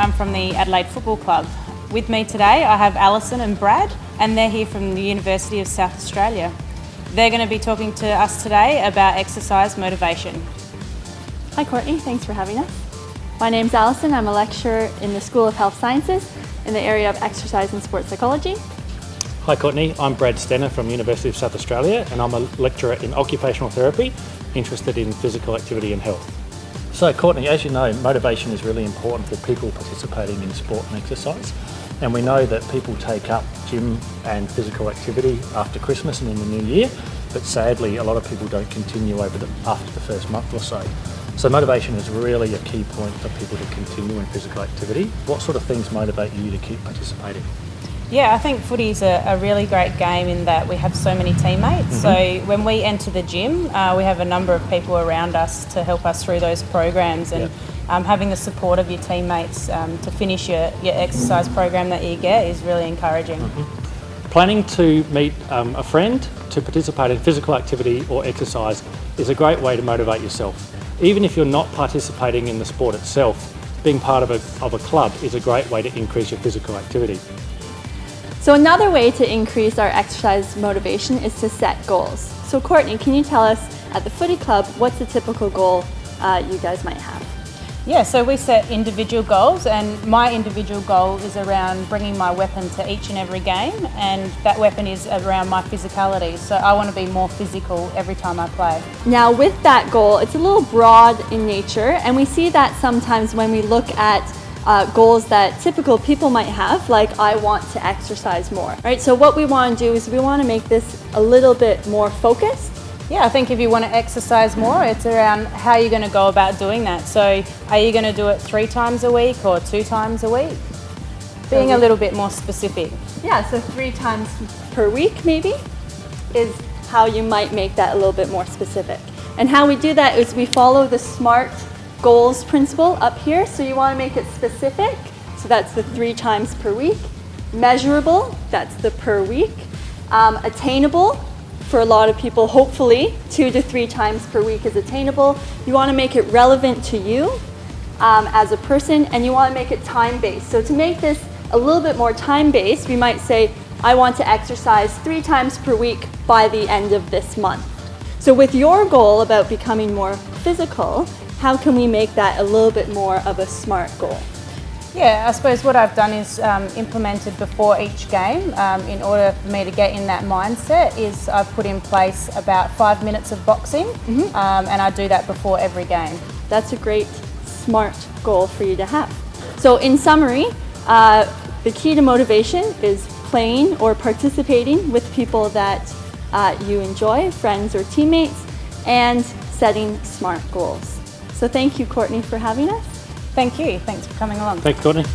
I'm from the Adelaide Football Club. With me today I have Alison and Brad, and they're here from the University of South Australia. They're going to be talking to us today about exercise motivation. Hi Courtney, thanks for having us. My name's Alison. I'm a lecturer in the School of Health Sciences in the area of exercise and sports psychology. Hi Courtney, I'm Brad Stenner from University of South Australia, and I'm a lecturer in occupational therapy, interested in physical activity and health. So Courtney, as you know, motivation is really important for people participating in sport and exercise. And we know that people take up gym and physical activity after Christmas and in the new year, but sadly a lot of people don't continue after the first month or so. So motivation is really a key point for people to continue in physical activity. What sort of things motivate you to keep participating? Yeah, I think footy's a really great game in that we have so many teammates. So when we enter the gym, we have a number of people around us to help us through those programs, and having the support of your teammates to finish your exercise program that you get is really encouraging. Planning to meet a friend to participate in physical activity or exercise is a great way to motivate yourself. Even if you're not participating in the sport itself, being part of a club is a great way to increase your physical activity. So another way to increase our exercise motivation is to set goals. So Courtney, can you tell us at the Footy Club, what's a typical goal you guys might have? Yeah, so we set individual goals, and my individual goal is around bringing my weapon to each and every game, and that weapon is around my physicality. So I want to be more physical every time I play. Now with that goal, it's a little broad in nature, and we see that sometimes when we look at goals that typical people might have, like I want to exercise more, right? So what we want to do is we want to make this a little bit more focused. Yeah, I think if you want to exercise more, it's around how you're going to go about doing that. So are you going to do it 3 times a week or 2 times a week? Being a little bit more specific. Yeah, so 3 times per week maybe is how you might make that a little bit more specific. And how we do that is we follow the SMART goals principle up here. So you want to make it specific, so that's the 3 times per week. Measurable, that's the per week. Attainable, for a lot of people, hopefully 2 to 3 times per week is attainable. You want to make it relevant to you as a person, and you want to make it time-based. So to make this a little bit more time-based, we might say, I want to exercise 3 times per week by the end of this month. So with your goal about becoming more physical, how can we make that a little bit more of a SMART goal? Yeah, I suppose what I've done is implemented before each game in order for me to get in that mindset is I've put in place about 5 minutes of boxing and I do that before every game. That's a great SMART goal for you to have. So in summary, the key to motivation is playing or participating with people that you enjoy, friends or teammates, and setting SMART goals. So thank you, Courtney, for having us. Thank you. Thanks for coming along. Thanks, Courtney.